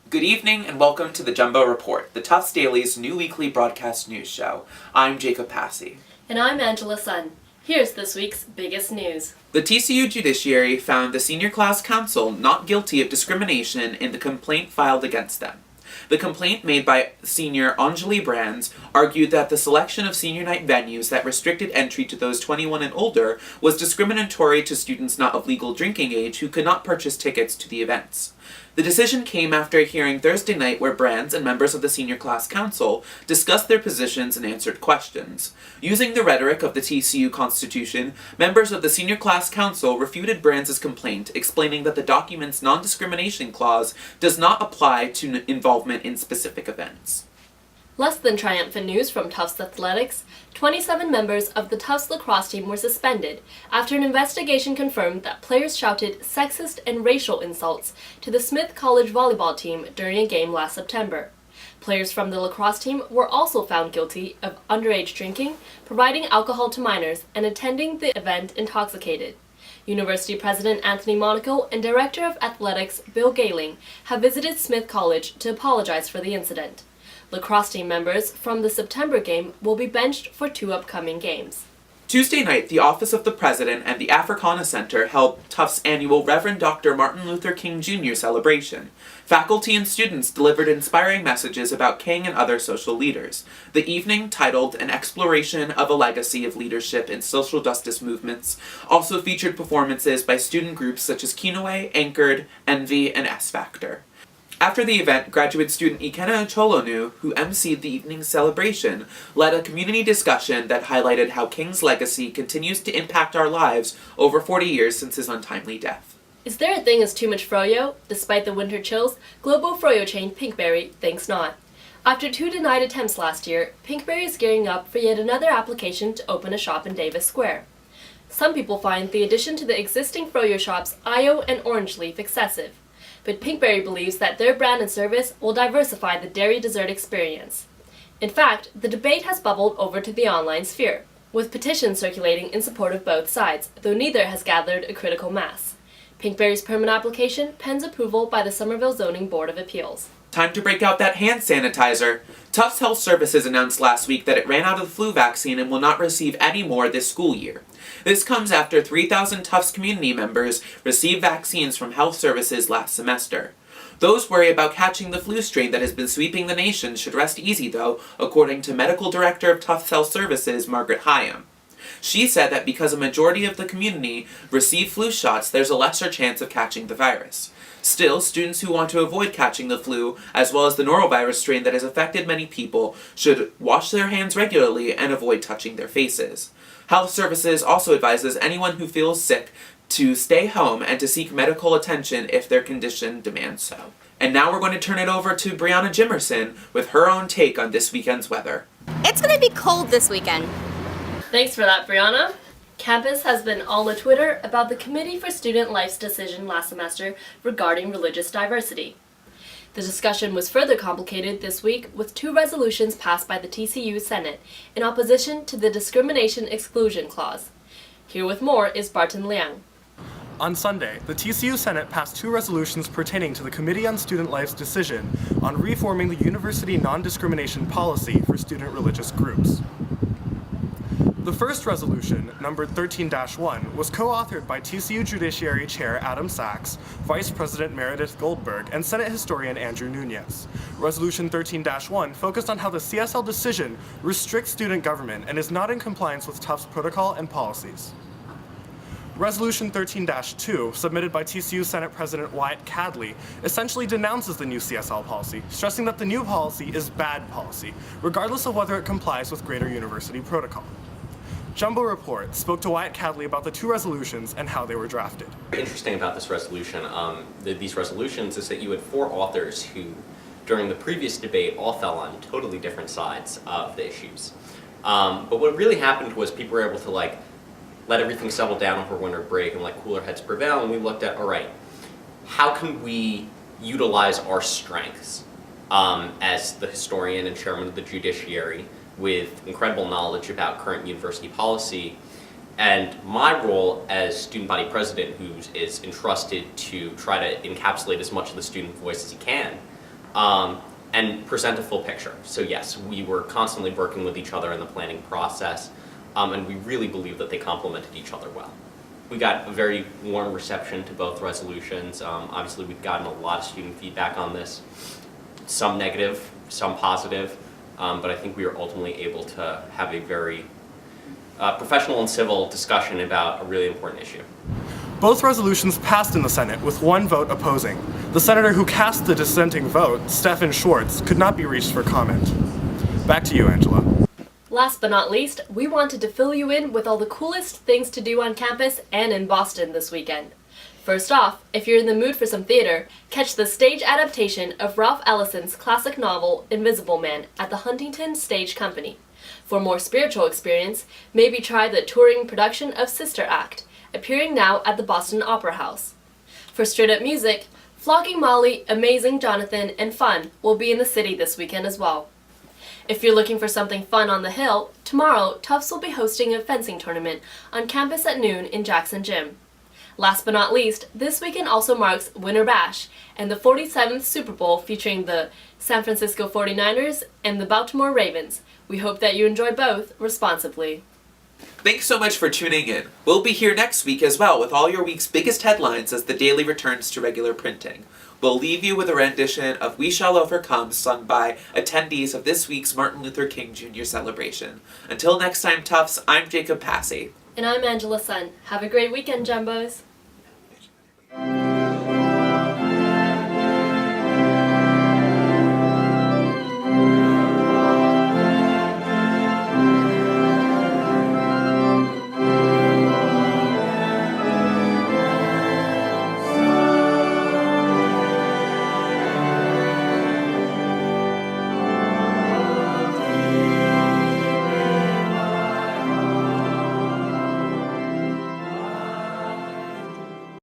Good evening and welcome to the Jumbo Report, the Tufts Daily's new weekly broadcast news show. I'm Jacob Passy. And I'm Angela Sun. Here's this week's biggest news. The TCU judiciary found the senior class council not guilty of discrimination in the complaint filed against them. The complaint made by senior Anjali Brands argued that the selection of senior night venues that restricted entry to those 21 and older was discriminatory to students not of legal drinking age who could not purchase tickets to the events. The decision came after a hearing Thursday night where Brands and members of the senior class council discussed their positions and answered questions. Using the rhetoric of the TCU Constitution, members of the senior class council refuted Brands' complaint, explaining that the document's non-discrimination clause does not apply to involvement in specific events. Less than triumphant news from Tufts Athletics. 27 members of the Tufts lacrosse team were suspended after an investigation confirmed that players shouted sexist and racial insults to the Smith College volleyball team during a game last September. Players from the lacrosse team were also found guilty of underage drinking, providing alcohol to minors, and attending the event intoxicated. University President Anthony Monaco and Director of Athletics Bill Gayling have visited Smith College to apologize for the incident. Lacrosse team members from the September game will be benched for 2 upcoming games. Tuesday night, the Office of the President and the Africana Center held Tufts' annual Reverend Dr. Martin Luther King Jr. celebration. Faculty and students delivered inspiring messages about King and other social leaders. The evening, titled An Exploration of a Legacy of Leadership in Social Justice Movements, also featured performances by student groups such as Kinoe, Anchored, Envy, and S Factor. After the event, graduate student Ikena Cholonu, who emceed the evening's celebration, led a community discussion that highlighted how King's legacy continues to impact our lives over 40 years since his untimely death. Is there a thing as too much froyo? Despite the winter chills, global froyo chain Pinkberry thinks not. After 2 denied attempts last year, Pinkberry is gearing up for yet another application to open a shop in Davis Square. Some people find the addition to the existing froyo shops Io and Orange Leaf excessive, but Pinkberry believes that their brand and service will diversify the dairy dessert experience. In fact, the debate has bubbled over to the online sphere, with petitions circulating in support of both sides, though neither has gathered a critical mass. Pinkberry's permit application pens approval by the Somerville Zoning Board of Appeals. Time to break out that hand sanitizer. Tufts Health Services announced last week that it ran out of the flu vaccine and will not receive any more this school year. This comes after 3,000 Tufts community members received vaccines from health services last semester. Those worried about catching the flu strain that has been sweeping the nation should rest easy though, according to Medical Director of Tufts Health Services, Margaret Hyam. She said that because a majority of the community receive flu shots, there's a lesser chance of catching the virus. Still, students who want to avoid catching the flu, as well as the norovirus strain that has affected many people, should wash their hands regularly and avoid touching their faces. Health Services also advises anyone who feels sick to stay home and to seek medical attention if their condition demands so. And now we're going to turn it over to Brianna Jimerson with her own take on this weekend's weather. It's going to be cold this weekend. Thanks for that, Brianna. Campus has been all a Twitter about the Committee for Student Life's decision last semester regarding religious diversity. The discussion was further complicated this week with 2 resolutions passed by the TCU Senate in opposition to the Discrimination Exclusion Clause. Here with more is Barton Liang. On Sunday, the TCU Senate passed 2 resolutions pertaining to the Committee on Student Life's decision on reforming the university non-discrimination policy for student religious groups. The first resolution, numbered 13-1, was co-authored by TCU Judiciary Chair Adam Sachs, Vice President Meredith Goldberg, and Senate historian Andrew Nunez. Resolution 13-1 focused on how the CSL decision restricts student government and is not in compliance with Tufts protocol and policies. Resolution 13-2, submitted by TCU Senate President Wyatt Cadley, essentially denounces the new CSL policy, stressing that the new policy is bad policy, regardless of whether it complies with greater university protocol. Jumbo Report spoke to Wyatt Cadley about the 2 resolutions and how they were drafted. Interesting about this resolution, these resolutions, is that you had 4 authors who, during the previous debate, all fell on totally different sides of the issues. But what really happened was people were able to let everything settle down over winter break and let cooler heads prevail, and we looked at, all right, how can we utilize our strengths as the historian and chairman of the judiciary with incredible knowledge about current university policy, and my role as student body president, who is entrusted to try to encapsulate as much of the student voice as he can, and present a full picture. So yes, we were constantly working with each other in the planning process, and we really believe that they complemented each other well. We got a very warm reception to both resolutions. Obviously, we've gotten a lot of student feedback on this, some negative, some positive, but I think we were ultimately able to have a very professional and civil discussion about a really important issue. Both resolutions passed in the Senate with one vote opposing. The senator who cast the dissenting vote, Stephen Schwartz, could not be reached for comment. Back to you, Angela. Last but not least, we wanted to fill you in with all the coolest things to do on campus and in Boston this weekend. First off, if you're in the mood for some theater, catch the stage adaptation of Ralph Ellison's classic novel Invisible Man at the Huntington Stage Company. For more spiritual experience, maybe try the touring production of Sister Act, appearing now at the Boston Opera House. For straight-up music, Flogging Molly, Amazing Jonathan, and Fun will be in the city this weekend as well. If you're looking for something fun on the Hill, tomorrow Tufts will be hosting a fencing tournament on campus at noon in Jackson Gym. Last but not least, this weekend also marks Winter Bash and the 47th Super Bowl featuring the San Francisco 49ers and the Baltimore Ravens. We hope that you enjoy both responsibly. Thanks so much for tuning in. We'll be here next week as well with all your week's biggest headlines as the Daily returns to regular printing. We'll leave you with a rendition of We Shall Overcome sung by attendees of this week's Martin Luther King Jr. celebration. Until next time, Tufts, I'm Jacob Passy. And I'm Angela Sun. Have a great weekend, Jumbos!